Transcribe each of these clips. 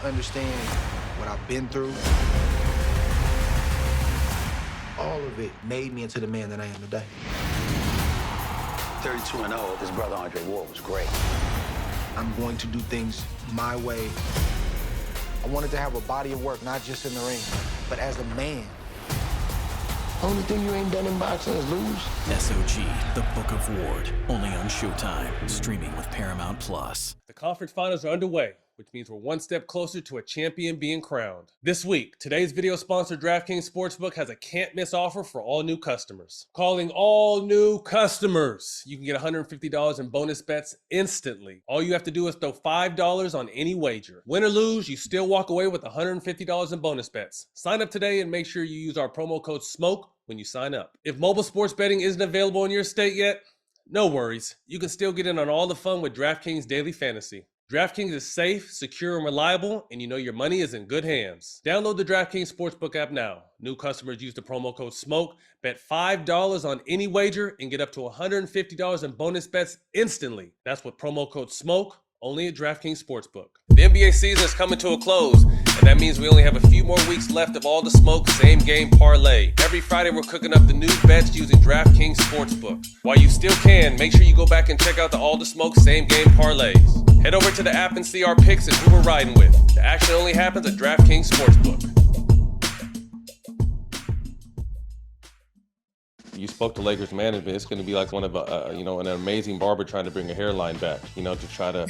understand what I've been through. All of it made me into the man that I am today. 32-0, his brother Andre Ward was great. I'm going to do things my way. I wanted to have a body of work, not just in the ring, but as a man. Only thing you ain't done in boxing is lose. SOG, The Book of Ward, only on Showtime, streaming with Paramount Plus. The conference finals are underway, which means we're one step closer to a champion being crowned. This week, today's video sponsor DraftKings Sportsbook has a can't-miss offer for all new customers. Calling all new customers, you can get $150 in bonus bets instantly. All you have to do is throw $5 on any wager. Win or lose, you still walk away with $150 in bonus bets. Sign up today and make sure you use our promo code SMOKE when you sign up. If mobile sports betting isn't available in your state yet, no worries. You can still get in on all the fun with DraftKings Daily Fantasy. DraftKings is safe, secure, and reliable, and you know your money is in good hands. Download the DraftKings Sportsbook app now. New customers use the promo code SMOKE, bet $5 on any wager, and get up to $150 in bonus bets instantly. That's with promo code SMOKE, only at DraftKings Sportsbook. The NBA season is coming to a close, and that means we only have a few more weeks left of All the Smoke Same Game Parlay. Every Friday, we're cooking up the new bets using DraftKings Sportsbook. While you still can, make sure you go back and check out the All the Smoke Same Game Parlays. Head over to the app and see our picks and who we're riding with. The action only happens at DraftKings Sportsbook. You spoke to Lakers management. It's going to be like one of an amazing barber trying to bring a hairline back, to try to,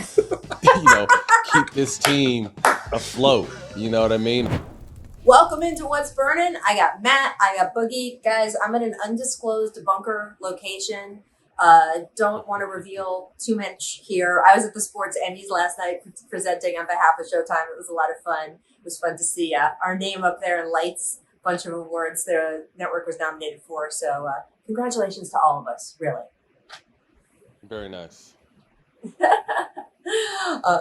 keep this team afloat. You know what I mean? Welcome into What's Burnin'. I got Matt, I got Boogie. Guys, I'm in an undisclosed bunker location. Don't want to reveal too much here. I was at the Sports Emmys last night presenting on behalf of Showtime. It was a lot of fun. It was fun to see our name up there in lights. Bunch of awards the network was nominated for. So congratulations to all of us, really. Very nice.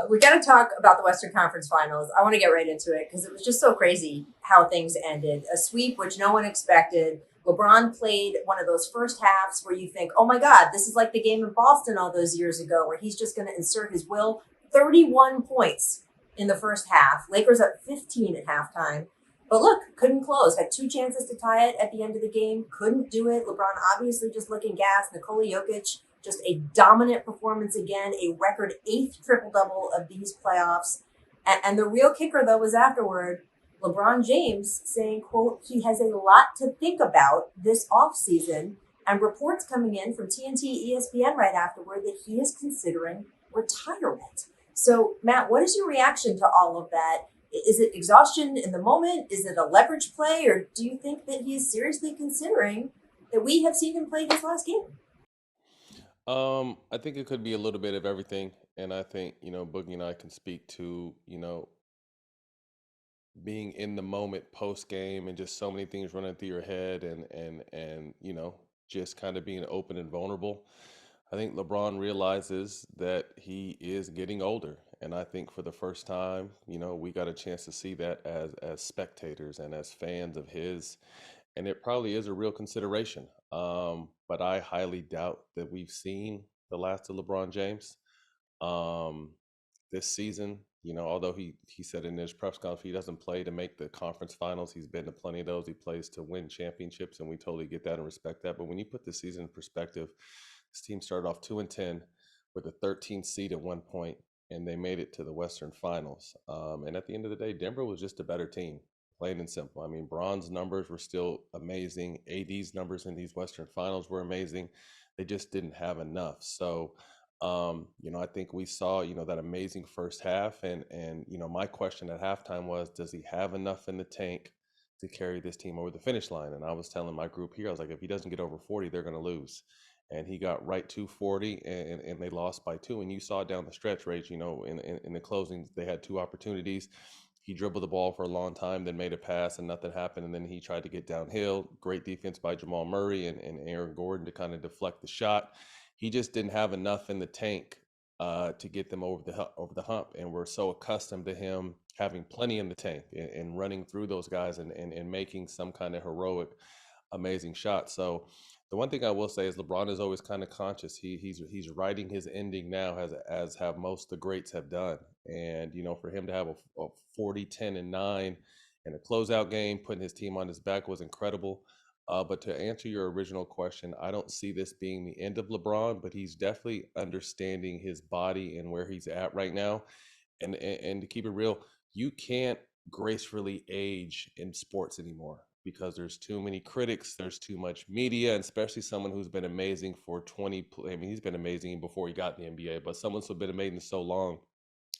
We got to talk about the Western Conference Finals. I want to get right into it because it was just so crazy how things ended. A sweep which no one expected. LeBron played one of those first halves where you think, oh my God, this is like the game in Boston all those years ago where he's just going to insert his will. 31 points in the first half. Lakers up 15 at halftime. But look, couldn't close. Had two chances to tie it at the end of the game. Couldn't do it. LeBron obviously just looking gassed. Nikola Jokic, just a dominant performance again. A record 8th triple-double of these playoffs. And the real kicker, though, was afterward, LeBron James saying, quote, he has a lot to think about this offseason. And reports coming in from TNT ESPN right afterward that he is considering retirement. So, Matt, what is your reaction to all of that? Is it exhaustion in the moment? Is it a leverage play? Or do you think that he's seriously considering that we have seen him play his last game? I think it could be a little bit of everything. And I think, Boogie and I can speak to, being in the moment post game and just so many things running through your head and just kind of being open and vulnerable. I think LeBron realizes that he is getting older. And I think for the first time, we got a chance to see that as spectators and as fans of his. And it probably is a real consideration. But I highly doubt that we've seen the last of LeBron James this season. Although he said in his press conference he doesn't play to make the conference finals. He's been to plenty of those. He plays to win championships, and we totally get that and respect that. But when you put the season in perspective, this team started off 2-10 with a 13th seed at one point, and they made it to the Western Finals. And at the end of the day, Denver was just a better team, plain and simple. I mean, Bron's numbers were still amazing. AD's numbers in these Western Finals were amazing. They just didn't have enough. So, I think we saw, that amazing first half. And my question at halftime was, does he have enough in the tank to carry this team over the finish line? And I was telling my group here, I was like, if he doesn't get over 40, they're going to lose. And he got right to 40, and they lost by 2. And you saw down the stretch, Rach, in the closing, they had 2 opportunities. He dribbled the ball for a long time, then made a pass, and nothing happened. And then he tried to get downhill. Great defense by Jamal Murray and Aaron Gordon to kind of deflect the shot. He just didn't have enough in the tank to get them over the hump. And we're so accustomed to him having plenty in the tank and running through those guys and making some kind of heroic, amazing shot. So The one thing I will say is LeBron is always kind of conscious. He's writing his ending now, as have most of the greats have done. And for him to have a 40, 10, and 9 and a closeout game, putting his team on his back was incredible. But to answer your original question, I don't see this being the end of LeBron, but he's definitely understanding his body and where he's at right now. And to keep it real, you can't gracefully age in sports anymore because there's too many critics, there's too much media, and especially someone who's been amazing for 20. I mean, he's been amazing before he got in the NBA, but someone's been amazing so long.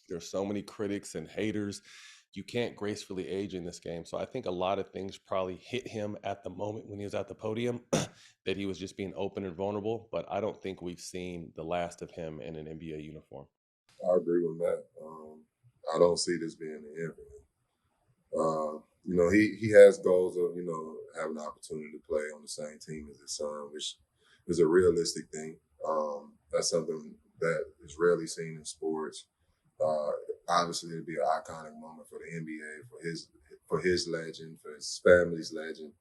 There's so many critics and haters. You can't gracefully age in this game. So I think a lot of things probably hit him at the moment when he was at the podium that he was just being open and vulnerable. But I don't think we've seen the last of him in an NBA uniform. I agree with that. I don't see this being the end for him. He has goals of, having the opportunity to play on the same team as his son, which is a realistic thing. That's something that is rarely seen in sports. Obviously, it'd be an iconic moment for the NBA, for his legend, for his family's legend.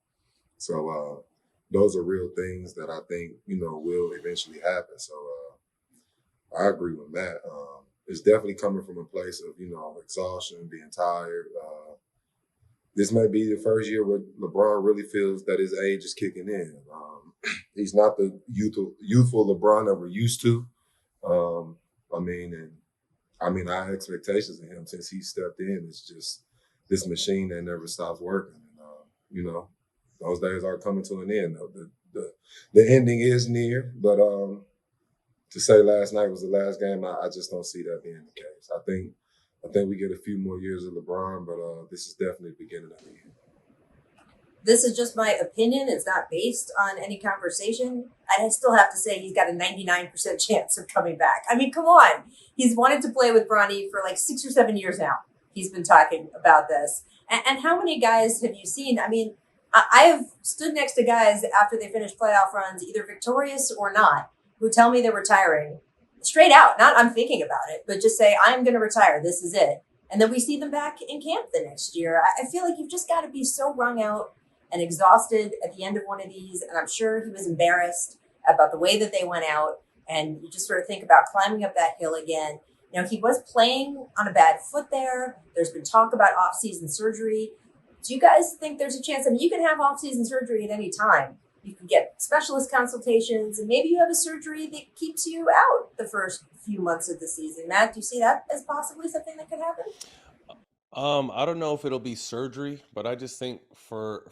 So those are real things that I think, will eventually happen. So I agree with Matt. It's definitely coming from a place of, exhaustion, being tired. This may be the first year where LeBron really feels that his age is kicking in. He's not the youthful LeBron that we're used to. Our expectations of him since he stepped in is just this machine that never stops working. And, those days are coming to an end. The ending is near, but to say last night was the last game, I just don't see that being the case. I think we get a few more years of LeBron, but this is definitely the beginning of the end. This is just my opinion. It's not based on any conversation. I still have to say he's got a 99% chance of coming back. I mean, come on. He's wanted to play with Bronny for like 6 or 7 years now. He's been talking about this. And how many guys have you seen? I mean, I have stood next to guys after they finish playoff runs, either victorious or not, who tell me they're retiring straight out. Not I'm thinking about it, but just say, I'm going to retire. This is it. And then we see them back in camp the next year. I feel like you've just got to be so wrung out and exhausted at the end of one of these. And I'm sure he was embarrassed about the way that they went out. And you just sort of think about climbing up that hill again. He was playing on a bad foot there. There's been talk about off-season surgery. Do you guys think there's a chance? I mean, you can have off-season surgery at any time. You can get specialist consultations, and maybe you have a surgery that keeps you out the first few months of the season. Matt, do you see that as possibly something that could happen? I don't know if it'll be surgery, but I just think for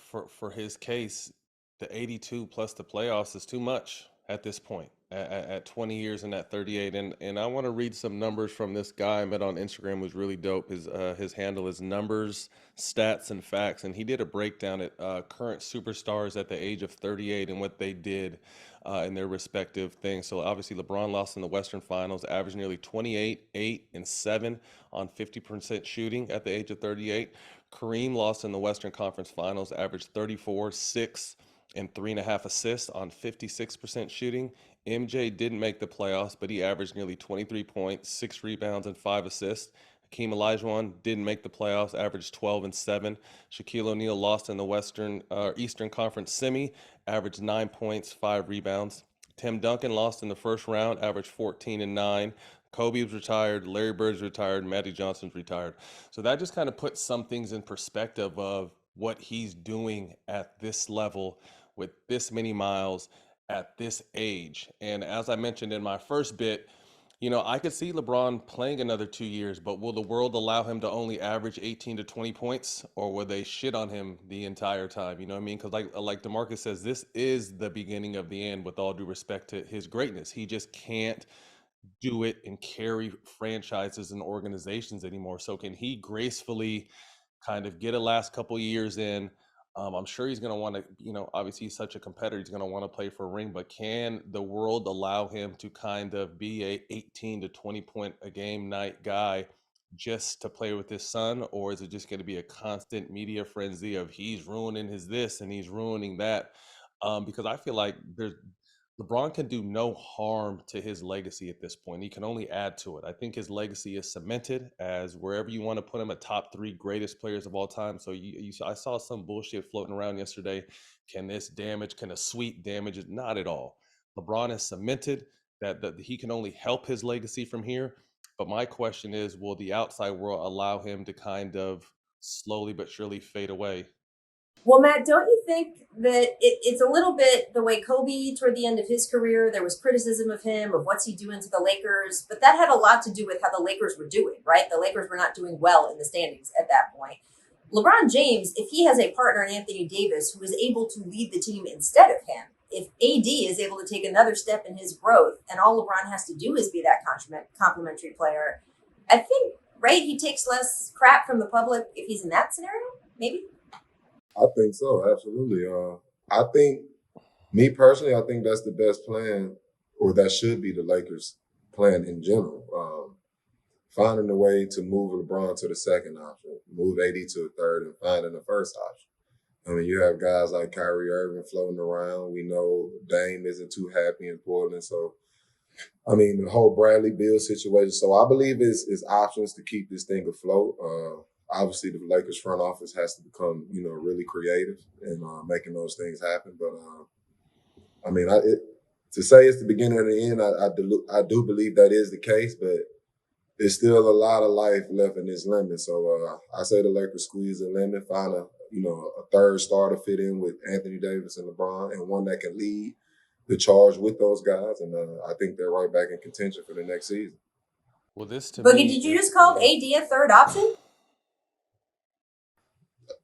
his case, the 82 plus the playoffs is too much at this point. At 20 years and at 38, and I want to read some numbers from this guy I met on Instagram, who's really dope. His handle is Numbers, Stats, and Facts, and he did a breakdown at current superstars at the age of 38 and what they did in their respective things. So obviously LeBron lost in the Western Finals, averaged nearly 28, 8, and 7 on 50% shooting at the age of 38. Kareem lost in the Western Conference Finals, averaged 34, 6, and 3.5 assists on 56% shooting. MJ didn't make the playoffs, but he averaged nearly 23 points, 6 rebounds, and 5 assists. Hakeem Olajuwon didn't make the playoffs, averaged 12 and 7. Shaquille O'Neal lost in the Eastern Conference semi, averaged 9 points, 5 rebounds. Tim Duncan lost in the first round, averaged 14 and 9. Kobe was retired, Larry Bird's retired, Magic Johnson's retired. So that just kind of puts some things in perspective of what he's doing at this level with this many miles at this age. And as I mentioned in my first bit, I could see LeBron playing another 2 years, but will the world allow him to only average 18 to 20 points, or will they shit on him the entire time? You know what I mean? Because like DeMarcus says, this is the beginning of the end with all due respect to his greatness. He just can't do it and carry franchises and organizations anymore. So can he gracefully kind of get a last couple years in? I'm sure he's going to want to, obviously he's such a competitor, he's going to want to play for a ring, but can the world allow him to kind of be a 18 to 20 point a game night guy just to play with his son? Or is it just going to be a constant media frenzy of he's ruining his this and he's ruining that? Because I feel like LeBron can do no harm to his legacy at this point. He can only add to it. I think his legacy is cemented as wherever you want to put him, a top 3 greatest players of all time. So I saw some bullshit floating around yesterday. Can a sweep damage it? Not at all. LeBron has cemented that he can only help his legacy from here. But my question is, will the outside world allow him to kind of slowly but surely fade away? Well, Matt, don't you think that it's a little bit the way Kobe toward the end of his career, there was criticism of him, of what's he doing to the Lakers, but that had a lot to do with how the Lakers were doing, right? The Lakers were not doing well in the standings at that point. LeBron James, if he has a partner in Anthony Davis who is able to lead the team instead of him, if AD is able to take another step in his growth and all LeBron has to do is be that complimentary player, I think, right, he takes less crap from the public if he's in that scenario, maybe? I think so, absolutely. I think, me personally, I think that's the best plan, or that should be the Lakers' plan in general. Finding a way to move LeBron to the second option, move AD to the third, and finding the first option. I mean, you have guys like Kyrie Irving floating around. We know Dame isn't too happy in Portland. So, I mean, the whole Bradley Beal situation. So I believe it's options to keep this thing afloat. Obviously, the Lakers front office has to become, really creative in making those things happen. But, I mean, to say it's the beginning and the end, I do believe that is the case, but there's still a lot of life left in this lemon. So I say the Lakers squeeze the lemon, find a third star to fit in with Anthony Davis and LeBron, and one that can lead the charge with those guys. And I think they're right back in contention for the next season. Well, this to Boogie, me, did you just call AD a third option?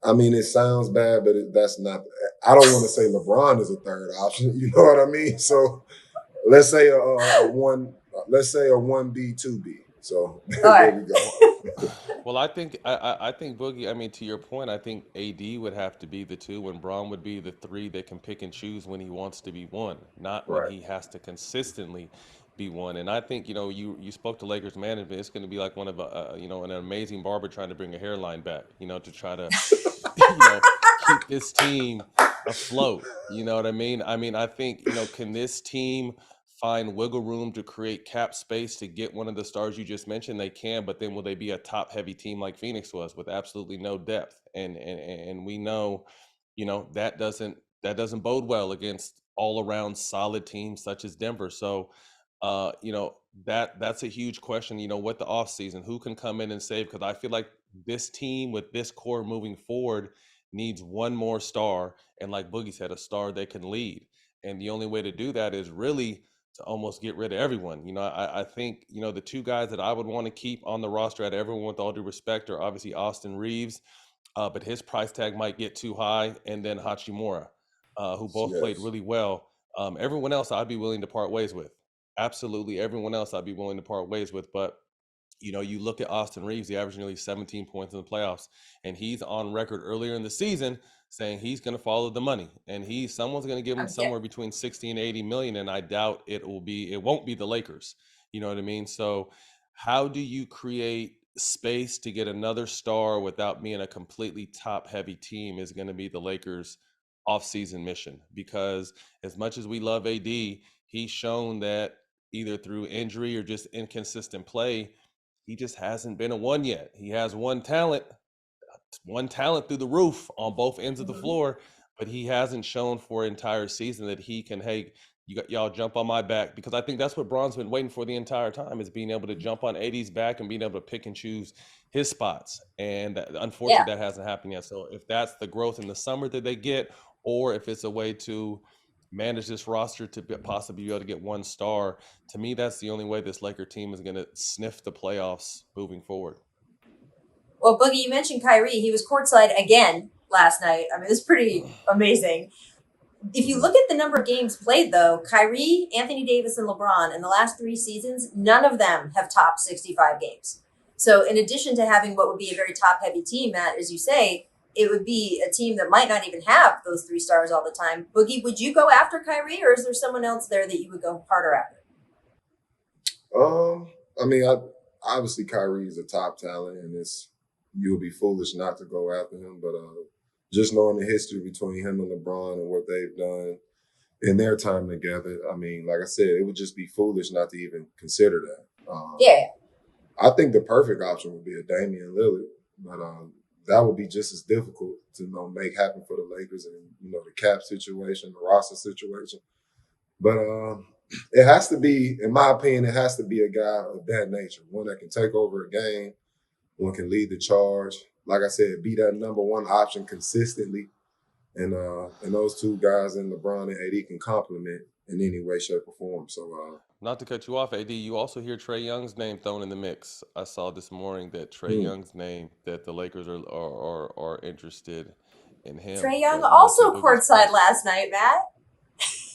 I mean, it sounds bad, but that's not. I don't want to say LeBron is a third option. You know what I mean? So let's say a 1B, 2B. So there we go. Well, I think Boogie. I mean, to your point, I think AD would have to be the 2, and Braun would be the 3 that can pick and choose when he wants to be 1, not when Right. he has to consistently be 1. And I think you spoke to Lakers management. It's going to be like one of an amazing barber trying to bring a hairline back. To try to keep this team afloat. You know what I mean? I think can this team find wiggle room to create cap space to get one of the stars you just mentioned? They can, but then will they be a top heavy team like Phoenix was with absolutely no depth? And we know, that doesn't bode well against all around solid teams such as Denver. So that's a huge question, what the offseason, who can come in and save? Because I feel like this team with this core moving forward needs one more star. And like Boogie said, a star they can lead. And the only way to do that is really to almost get rid of everyone. I think, the 2 guys that I would want to keep on the roster at everyone with all due respect are obviously Austin Reeves, but his price tag might get too high, and then Hachimura, who both played Yes. really well. Everyone else I'd be willing to part ways with. Absolutely everyone else I'd be willing to part ways with. But, you look at Austin Reeves, he averaged nearly 17 points in the playoffs, and he's on record earlier in the season saying he's going to follow the money, and someone's going to give him somewhere between 60 and 80 million, and I doubt it won't be the Lakers. You know what I mean? So how do you create space to get another star without being a completely top heavy team is going to be the Lakers offseason mission, because as much as we love AD, he's shown that either through injury or just inconsistent play, he just hasn't been a 1 yet. He has one talent through the roof on both ends of the floor, but he hasn't shown for an entire season that he can, hey, y'all jump on my back, because I think that's what Braun's been waiting for the entire time, is being able to jump on AD's back and being able to pick and choose his spots. And unfortunately, that hasn't happened yet. So if that's the growth in the summer that they get, or if it's a way to manage this roster to possibly be able to get one star, to me, that's the only way this Laker team is going to sniff the playoffs moving forward. Well, Boogie, you mentioned Kyrie. He was courtside again last night. I mean, it's pretty amazing. If you look at the number of games played, though, Kyrie, Anthony Davis, and LeBron in the last 3 seasons, none of them have topped 65 games. So in addition to having what would be a very top-heavy team, Matt, as you say, it would be a team that might not even have those 3 stars all the time. Boogie, would you go after Kyrie, or is there someone else there that you would go harder after? I mean, obviously Kyrie is a top talent, and you'll be foolish not to go after him. But just knowing the history between him and LeBron and what they've done, in their time together. I mean, like I said, it would just be foolish not to even consider that. Yeah. I think the perfect option would be a Damian Lillard, but that would be just as difficult to make happen for the Lakers and the cap situation, the roster situation. But it has to be, in my opinion, it has to be a guy of that nature, one that can take over a game, one can lead the charge. Like I said, be that number one option consistently, and those two guys in LeBron and AD can complement in any way, shape, or form. So. Not to cut you off, AD, you also hear Trae Young's name thrown in the mix. I saw this morning that Trae Young's name, that the Lakers are interested in him. Trae Young also courtside last night, Matt.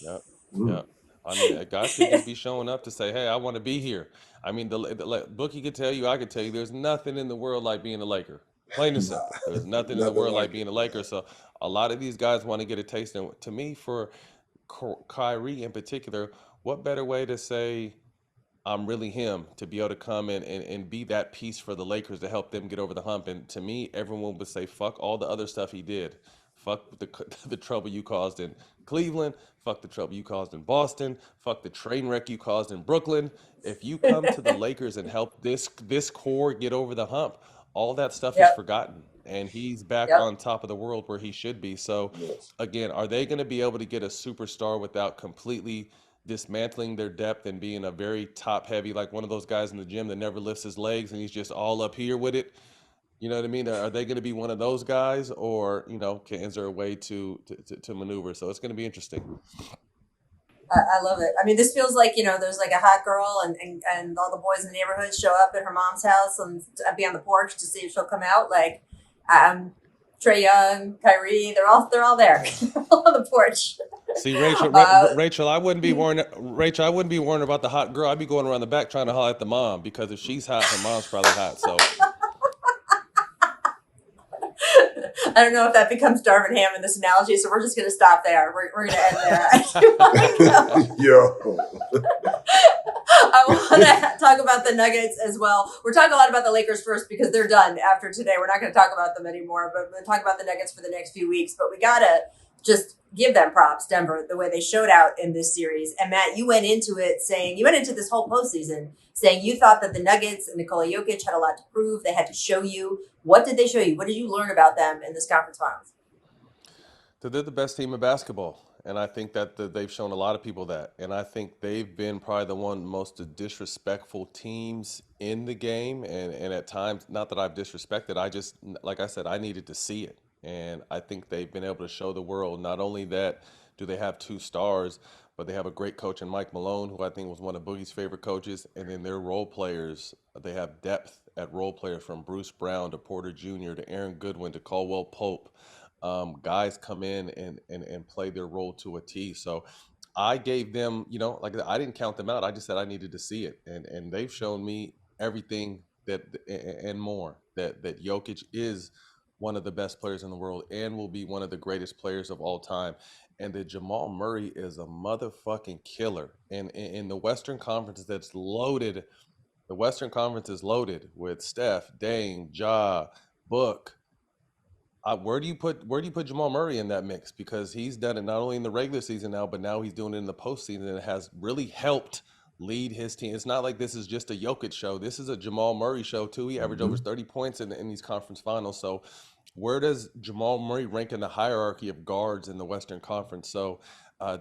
Yep. Yep. I mean, guys could just be showing up to say, hey, I want to be here. I mean, the Boogie could tell you, I could tell you, there's nothing in the world like being a Laker. Plain and simple. There's nothing in the world like being a Laker. So a lot of these guys want to get a taste. And to me, for Kyrie in particular, what better way to say I'm really him, to be able to come in and be that piece for the Lakers to help them get over the hump? And to me, everyone would say, fuck all the other stuff he did. Fuck the trouble you caused in Cleveland. Fuck the trouble you caused in Boston. Fuck the train wreck you caused in Brooklyn. If you come to the Lakers and help this core get over the hump, all that stuff is forgotten. And he's back on top of the world where he should be. So, again, are they going to be able to get a superstar without completely dismantling their depth and being a very top-heavy, like one of those guys in the gym that never lifts his legs and he's just all up here with it? You know what I mean? Are they going to be one of those guys, or is there a way to maneuver? So it's going to be interesting. I love it. I mean, this feels like there's like a hot girl, and all the boys in the neighborhood show up at her mom's house and be on the porch to see if she'll come out. Like, Trae Young, Kyrie, they're all there. They're all on the porch. See, Rachel, I wouldn't be worried. Rachel, I wouldn't be worried about the hot girl. I'd be going around the back trying to holler at the mom, because if she's hot, her mom's probably hot. So. I don't know if that becomes Darvin Ham in this analogy, so we're just going to stop there. We're going to end there. Yo. I want to talk about the Nuggets as well. We're talking a lot about the Lakers first because they're done after today. We're not going to talk about them anymore, but we'll talk about the Nuggets for the next few weeks. But we got to just give them props, Denver, the way they showed out in this series. And Matt, you went into this whole postseason saying you thought that the Nuggets and Nikola Jokic had a lot to prove. They had to show you. What did they show you? What did you learn about them in this conference finals? That they're the best team in basketball. And I think that they've shown a lot of people that. And I think they've been probably the one most disrespectful teams in the game. And at times, not that I've disrespected, I just, like I said, I needed to see it. And I think they've been able to show the world not only that do they have two stars, but they have a great coach in Mike Malone, who I think was one of Boogie's favorite coaches. And then their role players, they have depth at role players, from Bruce Brown to Porter Jr. to Aaron Goodwin to Caldwell Pope. Guys come in and play their role to a T. So I gave them, like I didn't count them out. I just said I needed to see it. And they've shown me everything that and more, that Jokic is one of the best players in the world and will be one of the greatest players of all time. And that Jamal Murray is a motherfucking killer. And in the Western Conference that's loaded, the Western Conference is loaded with Steph, Dame, Ja, Book. Where do you put Jamal Murray in that mix? Because he's done it not only in the regular season now, but now he's doing it in the postseason, and it has really helped lead his team. It's not like this is just a Jokic show. This is a Jamal Murray show too. He averaged over 30 points in these conference finals. So where does Jamal Murray rank in the hierarchy of guards in the Western Conference? So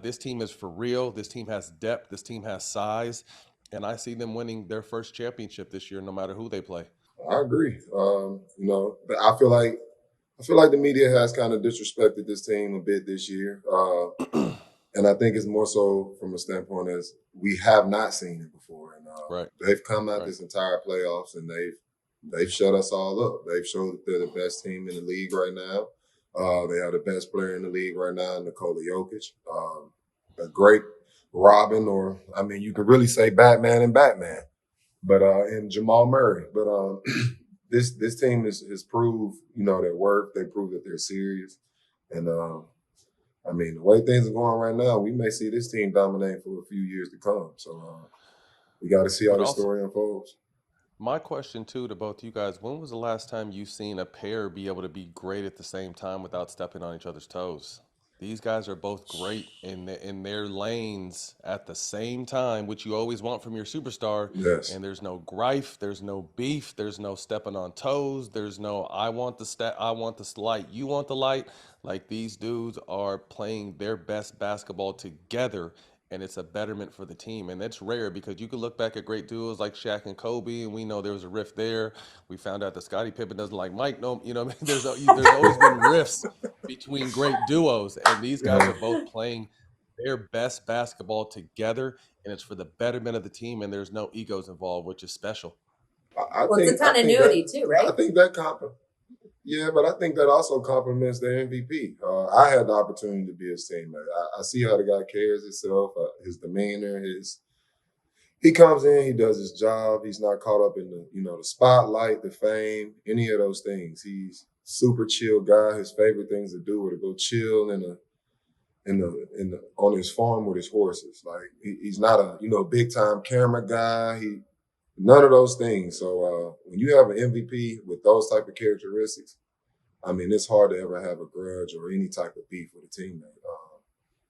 this team is for real. This team has depth. This team has size. And I see them winning their first championship this year, no matter who they play. I agree. But I feel like the media has kind of disrespected this team a bit this year. And I think it's more so from a standpoint as we have not seen it before. And right. They've come out this entire playoffs and they've shut us all up. They've showed that they're the best team in the league right now. They have the best player in the league right now, Nikola Jokic. A great Robin, or you could really say Batman and Batman, but and Jamal Murray. But this team has proved their worth. They proved that they're serious, and the way things are going right now, we may see this team dominate for a few years to come. So we got to see how the story unfolds. My question too to both you guys: when was the last time you seen a pair be able to be great at the same time without stepping on each other's toes? These guys are both great in their lanes at the same time, which you always want from your superstar. Yes. And there's no grife, there's no beef, there's no stepping on toes, there's no I want the light, you want the light. Like these dudes are playing their best basketball together, and it's a betterment for the team. And that's rare because you can look back at great duos like Shaq and Kobe, and we know there was a rift there. We found out that Scottie Pippen doesn't like Mike. No, you know, what I mean? There's always been rifts between great duos, and these guys are both playing their best basketball together, and it's for the betterment of the team, and there's no egos involved, which is special. Well, it's a continuity too, right? I think that yeah, but I think that also complements their MVP. I had the opportunity to be his teammate. I see how the guy carries himself, his demeanor, he comes in, he does his job. He's not caught up in the spotlight, the fame, any of those things. He's super chill guy. His favorite things to do are to go chill on his farm with his horses. Like he's not a big time camera guy. None of those things. So when you have an MVP with those type of characteristics, I mean, it's hard to ever have a grudge or any type of beef with a teammate.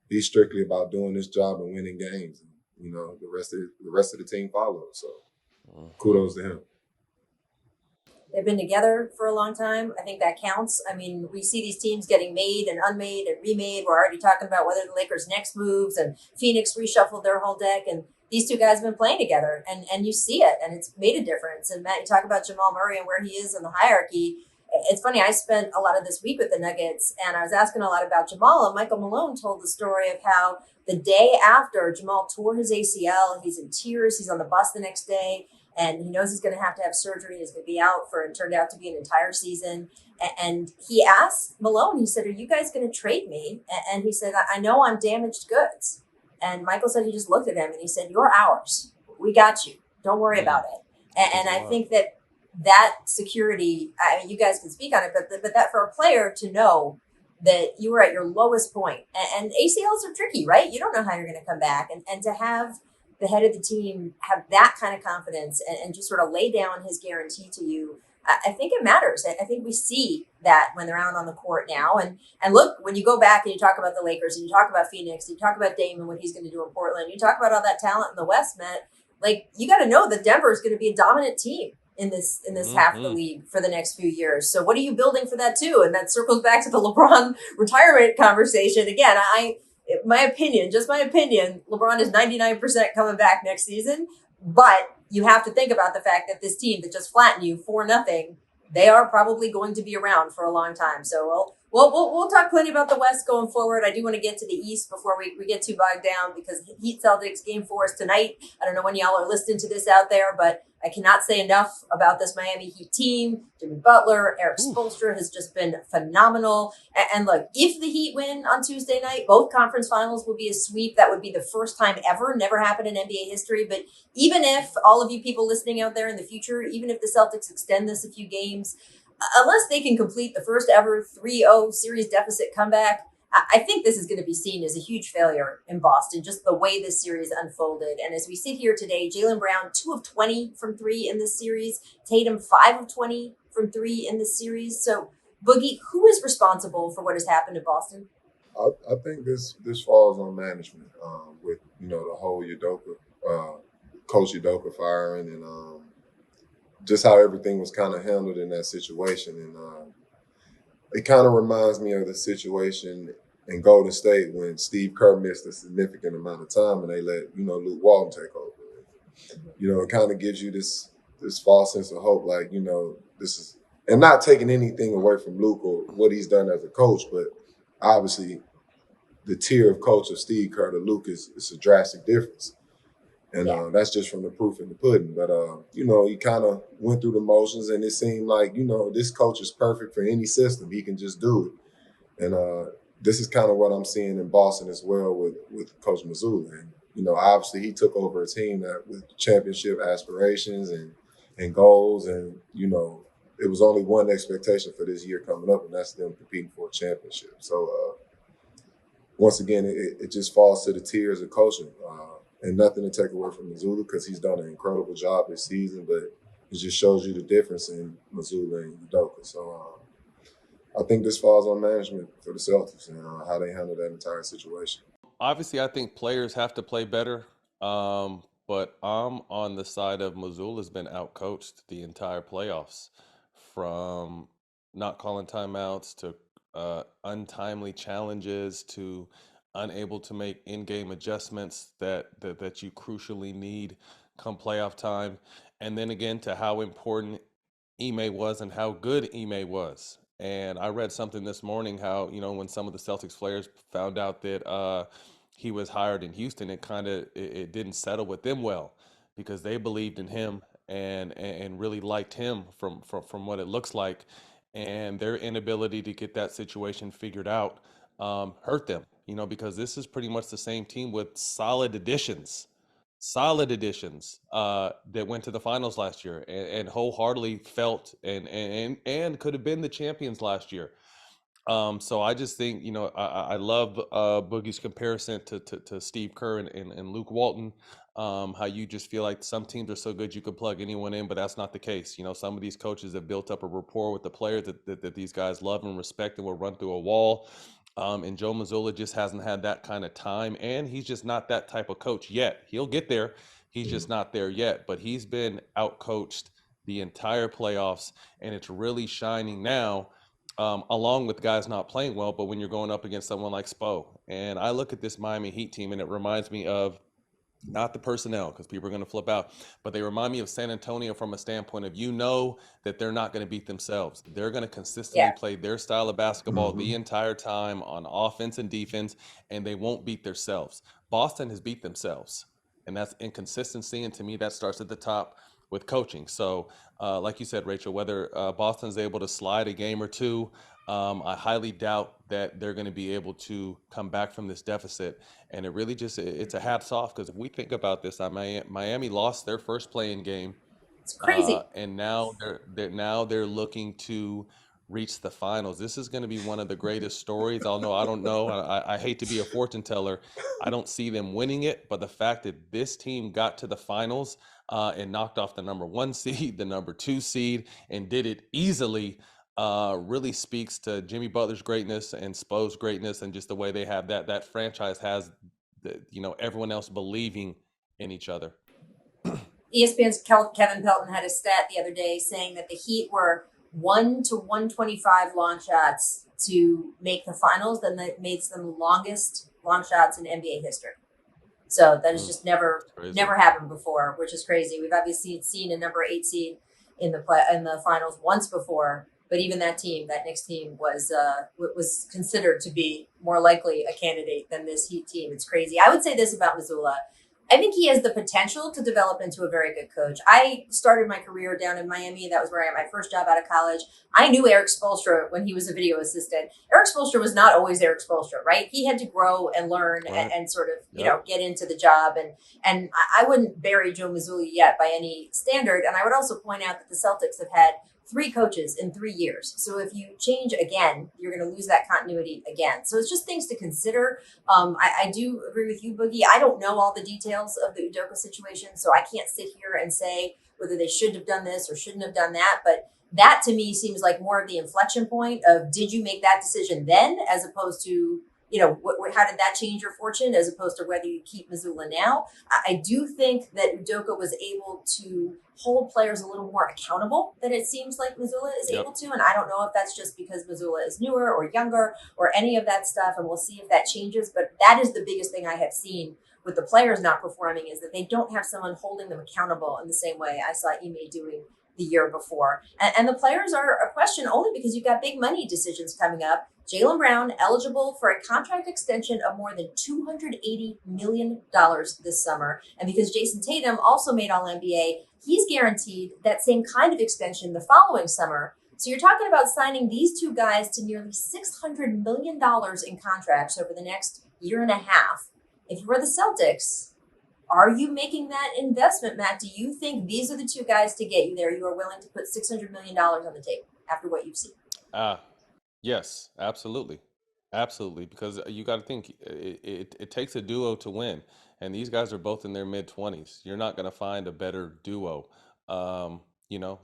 He's strictly about doing his job and winning games. And, the rest of the team follows. So kudos to him. They've been together for a long time. I think that counts. I mean, we see these teams getting made and unmade and remade. We're already talking about whether the Lakers' next moves, and Phoenix reshuffled their whole deck. And these two guys have been playing together, and you see it, and it's made a difference. And Matt, you talk about Jamal Murray and where he is in the hierarchy. It's funny, I spent a lot of this week with the Nuggets, and I was asking a lot about Jamal, and Michael Malone told the story of how the day after Jamal tore his ACL, he's in tears, he's on the bus the next day, and he knows he's going to have surgery. He's going to be out for, it turned out to be an entire season. And he asked Malone, he said, "Are you guys going to trade me?" And he said, "I know I'm damaged goods." And Michael said he just looked at him and he said, "You're ours. We got you. Don't worry about it." And I think that security, I mean, you guys can speak on it, but that for a player to know that you were at your lowest point, and ACLs are tricky, right? You don't know how you're going to come back. And to have the head of the team have that kind of confidence and just sort of lay down his guarantee to you, I think it matters. I think we see that when they're out on the court now. And look, when you go back and you talk about the Lakers and you talk about Phoenix, you talk about Dame and what he's going to do in Portland, you talk about all that talent in the West, Matt, like you got to know that Denver is going to be a dominant team in this half of the league for the next few years. So what are you building for that too? And that circles back to the LeBron retirement conversation. Again, my opinion, LeBron is 99% coming back next season, but you have to think about the fact that this team that just flattened you 4-0, they are probably going to be around for a long time. So we'll talk plenty about the West going forward. I do want to get to the East before we get too bogged down, because Heat Celtics game 4 is tonight. I don't know when y'all are listening to this out there, but I cannot say enough about this Miami Heat team. Jimmy Butler, Eric Spoelstra has just been phenomenal. And look, if the Heat win on Tuesday night, both conference finals will be a sweep. That would be the first time ever, never happened in NBA history. But even if all of you people listening out there in the future, even if the Celtics extend this a few games, unless they can complete the first ever 3-0 series deficit comeback, I think this is going to be seen as a huge failure in Boston, just the way this series unfolded. And as we sit here today, Jaylen Brown, 2 of 20 from 3 in this series. Tatum, 5 of 20 from 3 in this series. So, Boogie, who is responsible for what has happened in Boston? I think this falls on management with, the whole Coach Udoka firing and just how everything was kind of handled in that situation. And it kind of reminds me of the situation in Golden State when Steve Kerr missed a significant amount of time and they let, Luke Walton take over. It kind of gives you this false sense of hope, like, this is, and not taking anything away from Luke or what he's done as a coach, but obviously the tier of coach of Steve Kerr to Luke is a drastic difference. And that's just from the proof in the pudding. But, he kind of went through the motions and it seemed like, this coach is perfect for any system. He can just do it. And this is kind of what I'm seeing in Boston as well with Coach Mazzulla. And, obviously he took over a team that with championship aspirations and goals. And, it was only one expectation for this year coming up, and that's them competing for a championship. So, once again, it just falls to the tiers of coaching. And nothing to take away from Mazzulla because he's done an incredible job this season, but it just shows you the difference in Mazzulla and Udoka. So I think this falls on management for the Celtics and how they handle that entire situation. Obviously, I think players have to play better, but I'm on the side of Missoula's been outcoached the entire playoffs, from not calling timeouts to untimely challenges to unable to make in-game adjustments that you crucially need come playoff time, and then again to how important Ime was and how good Ime was. And I read something this morning how, when some of the Celtics players found out that he was hired in Houston, it didn't settle with them well, because they believed in him and really liked him from what it looks like, and their inability to get that situation figured out hurt them. Because this is pretty much the same team with solid additions that went to the finals last year and wholeheartedly felt and could have been the champions last year. So I just think, I love Boogie's comparison to Steve Kerr and Luke Walton. How you just feel like some teams are so good you could plug anyone in, but that's not the case. Some of these coaches have built up a rapport with the players that these guys love and respect and will run through a wall. And Joe Mazzulla just hasn't had that kind of time, and he's just not that type of coach yet. He'll get there. He's just not there yet, but he's been outcoached the entire playoffs, and it's really shining now, along with guys not playing well. But when you're going up against someone like Spo, and I look at this Miami Heat team, and it reminds me of not the personnel, because people are going to flip out, but they remind me of San Antonio from a standpoint of, that they're not going to beat themselves. They're going to consistently play their style of basketball the entire time on offense and defense, and they won't beat themselves. Boston has beat themselves, and that's inconsistency, and to me that starts at the top with coaching. So like you said, Rachel, whether Boston's able to slide a game or two, I highly doubt that they're going to be able to come back from this deficit. And it really it's a hats off, because if we think about this, Miami lost their first play-in game. It's crazy. And now they're looking to reach the finals. This is going to be one of the greatest stories. I don't know. I hate to be a fortune teller. I don't see them winning it, but the fact that this team got to the finals and knocked off the number 1 seed, the number 2 seed, and did it easily, really speaks to Jimmy Butler's greatness and Spo's greatness, and just the way they have that franchise has, everyone else believing in each other. ESPN's Kevin Pelton had a stat the other day saying that the Heat were 1 to 125 long shots to make the finals. Then that makes them the longest long shots in NBA history. So that has just never happened before, which is crazy. We've obviously seen a number 8 seed in the finals once before, but even that Knicks team was considered to be more likely a candidate than this Heat team. It's crazy. I would say this about Mazzulla. I think he has the potential to develop into a very good coach. I started my career down in Miami. That was where I got my first job out of college. I knew Eric Spoelstra when he was a video assistant. Eric Spoelstra was not always Eric Spoelstra, right? He had to grow and learn and sort of, get into the job. And I wouldn't bury Joe Mazzulla yet by any standard. And I would also point out that the Celtics have had 3 coaches in 3 years. So if you change again, you're going to lose that continuity again. So it's just things to consider. I do agree with you, Boogie. I don't know all the details of the Udoka situation, so I can't sit here and say whether they should have done this or shouldn't have done that. But that to me seems like more of the inflection point of, did you make that decision then, as opposed to, how did that change your fortune, as opposed to whether you keep Mazzulla now. I do think that Udoka was able to hold players a little more accountable than it seems like Mazzulla is able to. And I don't know if that's just because Mazzulla is newer or younger or any of that stuff. And we'll see if that changes. But that is the biggest thing I have seen with the players not performing, is that they don't have someone holding them accountable in the same way I saw Ime doing the year before. And the players are a question only because you've got big money decisions coming up. Jaylen Brown eligible for a contract extension of more than $280 million this summer. And because Jason Tatum also made All-NBA, he's guaranteed that same kind of extension the following summer. So you're talking about signing these 2 guys to nearly $600 million in contracts over the next year and a half. If you were the Celtics, are you making that investment, Matt? Do you think these are the 2 guys to get you there? You are willing to put $600 million on the table after what you've seen? Yes, absolutely. Absolutely. Because you got to think, it takes a duo to win. And these guys are both in their mid-20s. You're not going to find a better duo.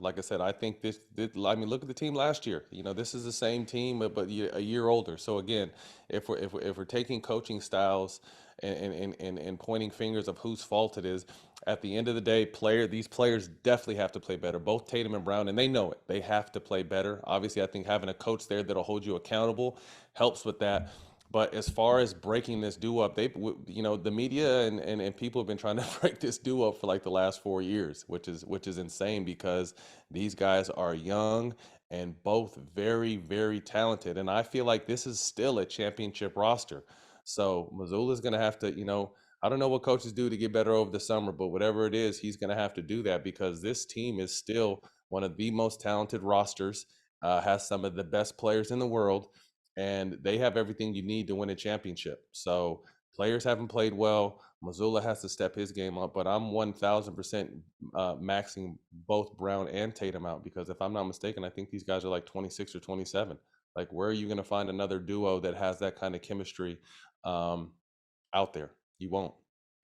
like I said, I think this, I mean, look at the team last year. This is the same team, but a year older. So again, if we're taking coaching styles and pointing fingers of whose fault it is, at the end of the day, these players definitely have to play better. Both Tatum and Brown, and they know it. They have to play better. Obviously, I think having a coach there that'll hold you accountable helps with that. But as far as breaking this duo up, the media and people have been trying to break this duo up for like the last 4 years, which is insane because these guys are young and both very, very talented. And I feel like this is still a championship roster. So Mazzulla's going to have to, I don't know what coaches do to get better over the summer, but whatever it is, he's going to have to do that because this team is still one of the most talented rosters, has some of the best players in the world, and they have everything you need to win a championship. So players haven't played well. Mazzulla has to step his game up, but I'm 1,000% maxing both Brown and Tatum out because if I'm not mistaken, I think these guys are like 26 or 27. Like, where are you going to find another duo that has that kind of chemistry out there? You won't.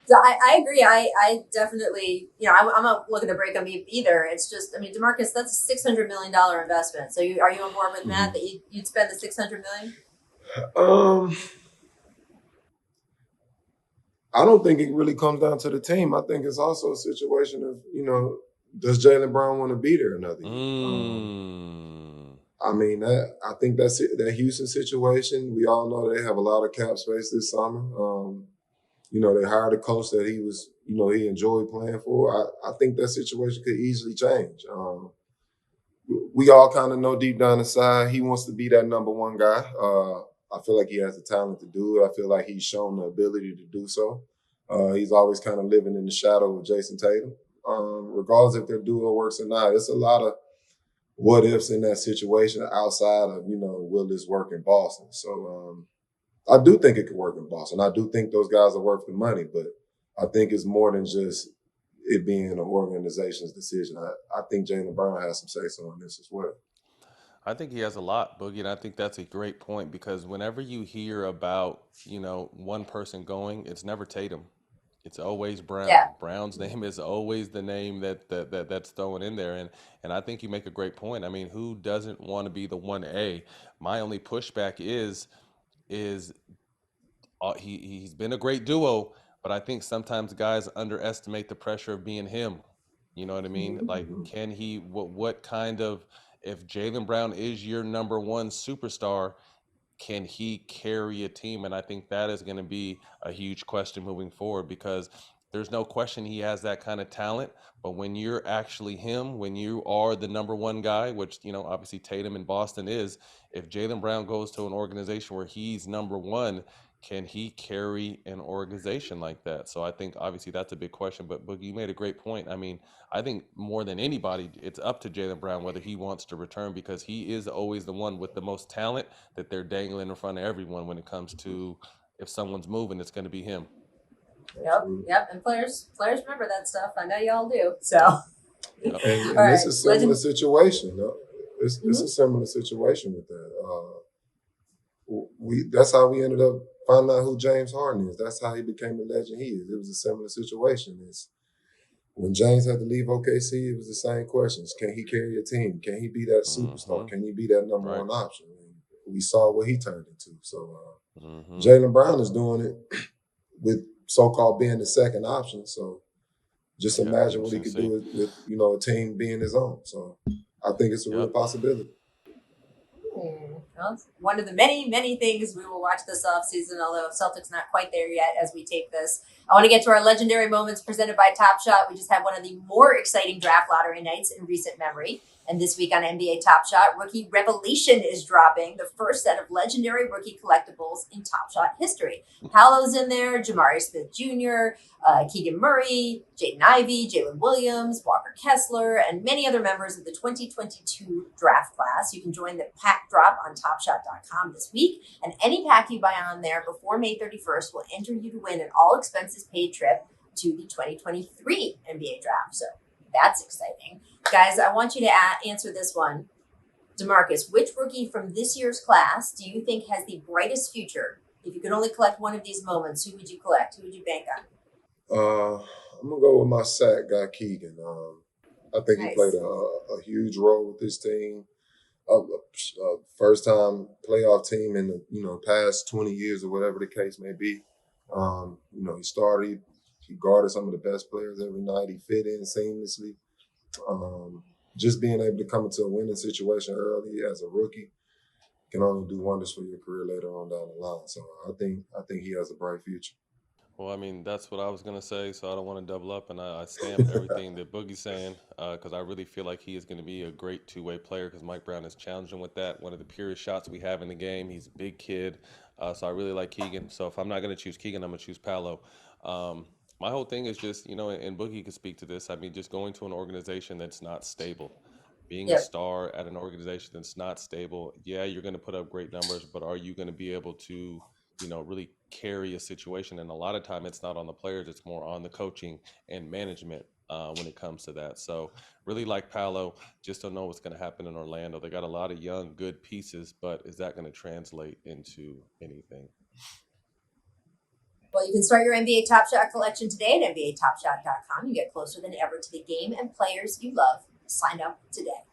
So I agree. I definitely, I'm not looking to break them either. It's just, I mean, DeMarcus, that's a $600 million investment. So are you on board with Matt that you'd spend the $600 million? I don't think it really comes down to the team. I think it's also a situation of, does Jaylen Brown want to be there another year? I mean, I think that's it, that Houston situation. We all know they have a lot of cap space this summer. They hired a coach that he was, he enjoyed playing for. I think that situation could easily change. We all kind of know deep down inside he wants to be that number one guy. I feel like he has the talent to do it. I feel like he's shown the ability to do so. He's always kind of living in the shadow of Jason Tatum. Regardless if their duo works or not, it's a lot of what ifs in that situation outside of, will this work in Boston? So I do think it could work in Boston. I do think those guys are worth the money, but I think it's more than just it being an organization's decision. I think Jaylen Brown has some say-so on this as well. I think he has a lot, Boogie, and I think that's a great point because whenever you hear about, one person going, it's never Tatum. It's always Brown. Yeah. Brown's name is always the name that's thrown in there. And I think you make a great point. I mean, who doesn't want to be the 1A? My only pushback is he's been a great duo, but I think sometimes guys underestimate the pressure of being him. You know what I mean? Like, can he, what kind of, if Jaylen Brown is your number one superstar, can he carry a team? And I think that is going to be a huge question moving forward because there's no question he has that kind of talent. But when you're actually him, when you are the number one guy, which, obviously Tatum in Boston is, if Jaylen Brown goes to an organization where he's number one, can he carry an organization like that? So I think obviously that's a big question. But Boogie, you made a great point. I mean, I think more than anybody, it's up to Jaylen Brown whether he wants to return because he is always the one with the most talent that they're dangling in front of everyone when it comes to if someone's moving, it's going to be him. Yep. And players remember that stuff. I know y'all do. So. And it's a similar situation. No? It's a similar situation with that. That's how we ended up finding out who James Harden is. That's how he became the legend he is. It was a similar situation. When James had to leave OKC, it was the same questions. Can he carry a team? Can he be that superstar? Can he be that number one option? And we saw what he turned into. So Jaylen Brown is doing it with so-called being the second option. So just imagine what he could do with a team being his own. So I think it's a real possibility. Well, one of the many, many things we will watch this offseason, although Celtics not quite there yet as we tape this. I want to get to our legendary moments presented by Top Shot. We just had one of the more exciting draft lottery nights in recent memory. And this week on NBA Top Shot, Rookie Revelation is dropping the first set of legendary rookie collectibles in Top Shot history. Paolo's in there, Jamari Smith Jr., Keegan Murray, Jaden Ivey, Jalen Williams, Walker Kessler, and many other members of the 2022 draft class. You can join the pack drop on TopShot.com this week, and any pack you buy on there before May 31st will enter you to win an all-expenses-paid trip to the 2023 NBA draft. So that's exciting. Guys, I want you to answer this one. DeMarcus, which rookie from this year's class do you think has the brightest future? If you could only collect one of these moments, who would you collect? Who would you bank on? I'm going to go with my sack guy, Keegan. I think he played a huge role with this team. First time playoff team in the past 20 years or whatever the case may be. He started. He guarded some of the best players every night. He fit in seamlessly. Just being able to come into a winning situation early as a rookie can only do wonders for your career later on down the line. So I think he has a bright future. Well, I mean, that's what I was going to say, so I don't want to double up, and I stamp everything that Boogie's saying because I really feel like he is going to be a great two-way player because Mike Brown is challenging with that. One of the purest shots we have in the game. He's a big kid, so I really like Keegan. So if I'm not going to choose Keegan, I'm going to choose Paolo. My whole thing is just, and Boogie could speak to this, I mean, just going to an organization that's not stable. Being a star at an organization that's not stable, yeah, you're going to put up great numbers, but are you going to be able to really carry a situation? And a lot of time it's not on the players, it's more on the coaching and management when it comes to that. So really like Paolo, just don't know what's going to happen in Orlando. They got a lot of young, good pieces, but is that going to translate into anything? Well, you can start your NBA Top Shot collection today at NBATopShot.com. You get closer than ever to the game and players you love. Sign up today.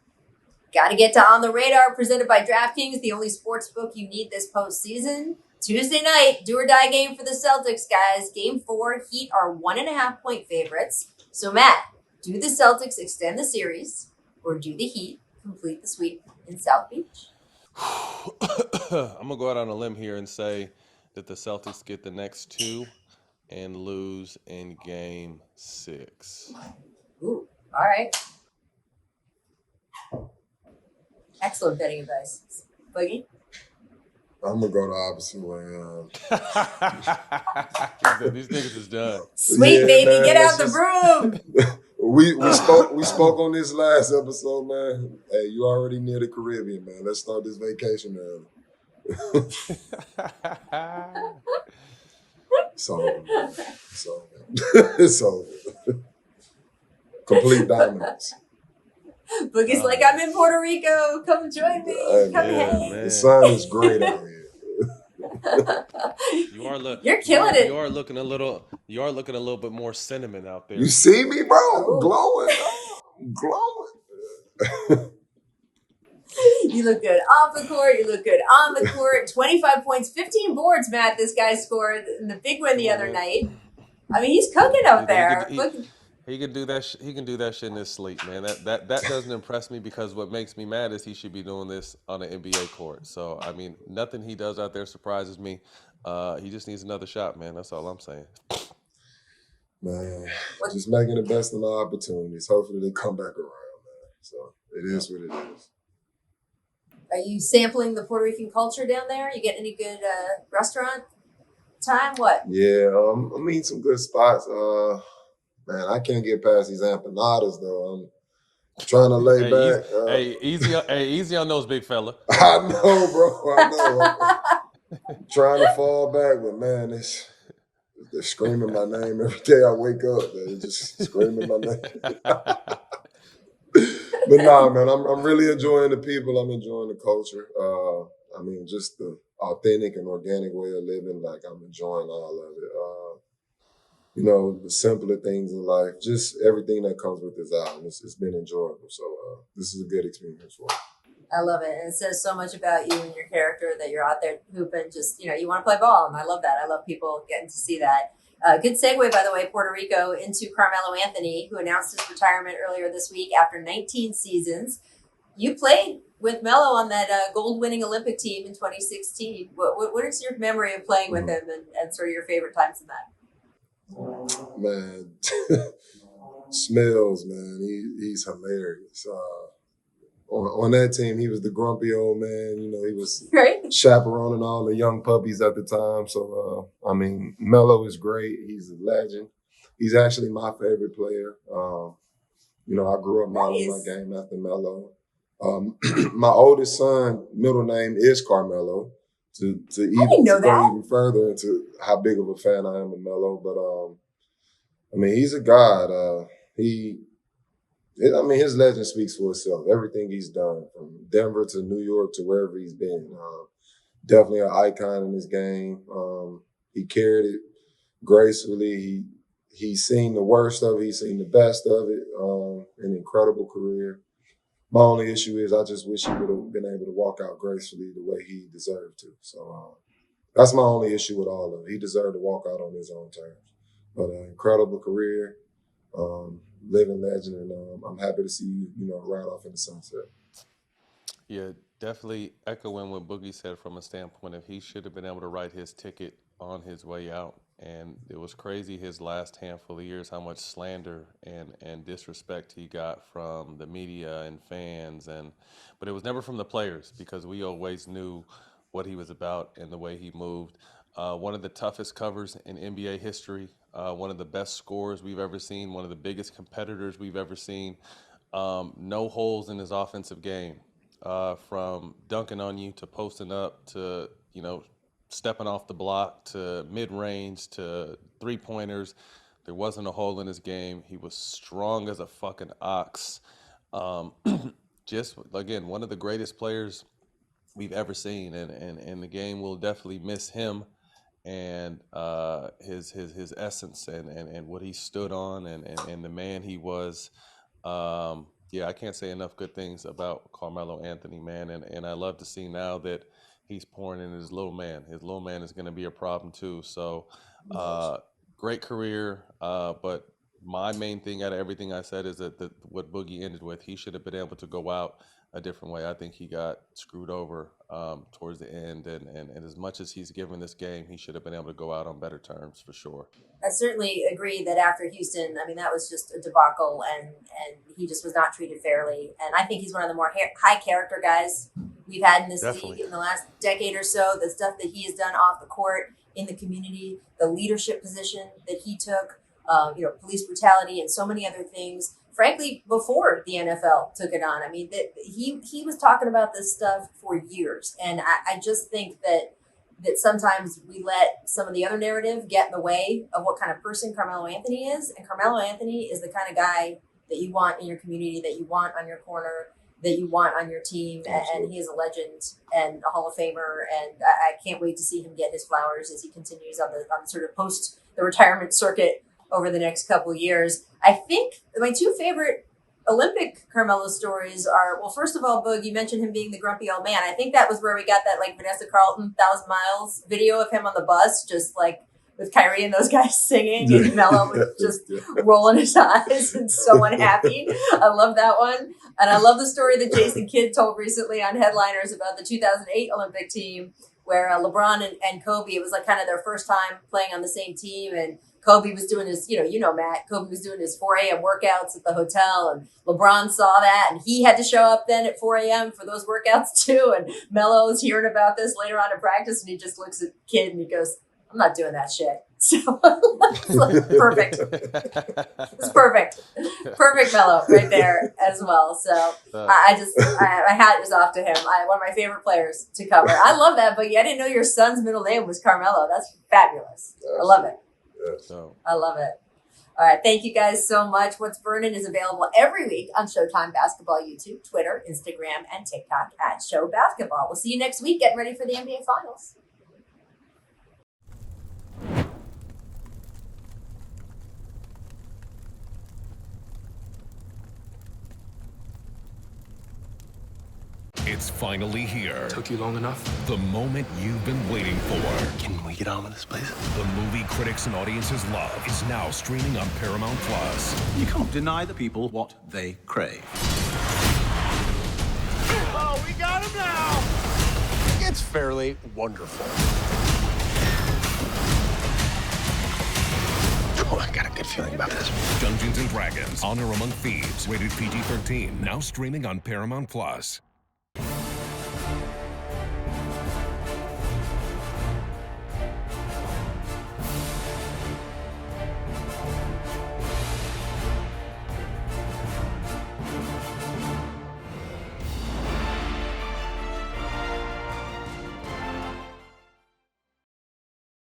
Got to get to On the Radar, presented by DraftKings, the only sports book you need this postseason. Tuesday night, do or die game for the Celtics, guys. Game 4, Heat are 1.5-point favorites. So, Matt, do the Celtics extend the series, or do the Heat complete the sweep in South Beach? I'm going to go out on a limb here and say that the Celtics get the next 2 and lose in Game 6. Ooh, all right. Excellent betting advice. Boogie? I'm gonna go the opposite way. These niggas is done. Sweet baby, man, get out the broom. we spoke on this last episode, man. Hey, you already near the Caribbean, man. Let's start this vacation early. It's over. It's over. Complete dominance. Boogie's like, I'm in Puerto Rico. Come join me. Come hang. The sun is great out here. You're killing it. You are looking a little bit more cinnamon out there. You see me, bro? Glowing. Glowing. You look good off the court. You look good on the court. 25 points, 15 boards, Matt. This guy scored in the big win the other night. I mean, he's cooking up there. He can do that. He can do that shit in his sleep, man. That doesn't impress me because what makes me mad is he should be doing this on an NBA court. So I mean, nothing he does out there surprises me. He just needs another shot, man. That's all I'm saying. Man, just making the best of the opportunities. Hopefully they come back around, man. So it is what it is. Are you sampling the Puerto Rican culture down there? You get any good restaurant time? What? Yeah, I mean some good spots. Man, I can't get past these empanadas though. I'm trying to lay back. Easy on those, big fella. I know, bro. I know. I'm trying to fall back, but man, they're screaming my name every day I wake up. They're just screaming my name. But nah, man, I'm really enjoying the people. I'm enjoying the culture. I mean, just the authentic and organic way of living. Like, I'm enjoying all of it. The simpler things in life, just everything that comes with this album. It's been enjoyable. So this is a good experience for me. I love it. And it says so much about you and your character that you're out there hooping. Just, you want to play ball. And I love that. I love people getting to see that. Good segue, by the way, Puerto Rico into Carmelo Anthony, who announced his retirement earlier this week after 19 seasons. You played with Melo on that gold-winning Olympic team in 2016. What is your memory of playing with him and sort of your favorite times in that? Man, Smells, man, he's hilarious. On that team, he was the grumpy old man. He was chaperoning all the young puppies at the time. So, I mean, Melo is great. He's a legend. He's actually my favorite player. I grew up modeling my game after Melo. My oldest son, middle name is Carmelo. To go even further into how big of a fan I am of Melo. But, I mean, he's a god. His legend speaks for itself. Everything he's done, from Denver to New York to wherever he's been, definitely an icon in his game. He carried it gracefully. he's seen the worst of it. He's seen the best of it. An incredible career. My only issue is I just wish he would have been able to walk out gracefully the way he deserved to. So that's my only issue with all of it. He deserved to walk out on his own terms. But an incredible career, living legend, and I'm happy to see you ride off in the sunset. Yeah, definitely echoing what Boogie said from a standpoint of he should have been able to write his ticket on his way out. And it was crazy his last handful of years, how much slander and disrespect he got from the media and fans. But it was never from the players, because we always knew what he was about and the way he moved. One of the toughest covers in NBA history, one of the best scorers we've ever seen, one of the biggest competitors we've ever seen. No holes in his offensive game, from dunking on you to posting up to, stepping off the block to mid-range to three-pointers. There wasn't a hole in his game. He was strong as a fucking ox. Just, again, one of the greatest players we've ever seen, and the game will definitely miss him and his essence and what he stood on and the man he was. Yeah, I can't say enough good things about Carmelo Anthony, man, and I love to see now that he's pouring in his little man. His little man is going to be a problem too. So, great career. But my main thing out of everything I said is that what Boogie ended with, he should have been able to go out a different way. I think he got screwed over towards the end. And as much as he's given this game, he should have been able to go out on better terms for sure. I certainly agree that after Houston, that was just a debacle, and he just was not treated fairly. And I think he's one of the more high character guys we've had in this league in the last decade or so. The stuff that he has done off the court, in the community, the leadership position that he took, police brutality and so many other things. Frankly, before the NFL took it on, he was talking about this stuff for years. And I just think that sometimes we let some of the other narrative get in the way of what kind of person Carmelo Anthony is. And Carmelo Anthony is the kind of guy that you want in your community, that you want on your corner, that you want on your team. And he is a legend and a Hall of Famer. And I can't wait to see him get his flowers as he continues on the sort of post the retirement circuit over the next couple of years. I think my two favorite Olympic Carmelo stories are, well, first of all, Boog, you mentioned him being the grumpy old man. I think that was where we got that Vanessa Carlton 1,000 Miles video of him on the bus, just with Kyrie and those guys singing, and Melo was just rolling his eyes and so unhappy. I love that one. And I love the story that Jason Kidd told recently on Headliners about the 2008 Olympic team, where LeBron and Kobe, it was kind of their first time playing on the same team, and Kobe was doing his, Matt, Kobe was doing his 4 a.m. workouts at the hotel, and LeBron saw that, and he had to show up then at 4 a.m. for those workouts too. And Melo's hearing about this later on in practice, and he just looks at Kid and he goes, "I'm not doing that shit." So perfect. It's perfect. Perfect Melo right there as well. So my hat is off to him. One of my favorite players to cover. I love that, but I didn't know your son's middle name was Carmelo. That's fabulous. I love it. I love it. All right. Thank you guys so much. What's Burnin is available every week on Showtime Basketball, YouTube, Twitter, Instagram, and TikTok at ShowBasketball. We'll see you next week getting ready for the NBA Finals. It's finally here. Took you long enough? The moment you've been waiting for. Can we get on with this, please? The movie critics and audiences love is now streaming on Paramount Plus. You can't deny the people what they crave. Oh, we got him now! It's fairly wonderful. Oh, I got a good feeling about this. Dungeons & Dragons: Honor Among Thieves, rated PG-13, now streaming on Paramount Plus.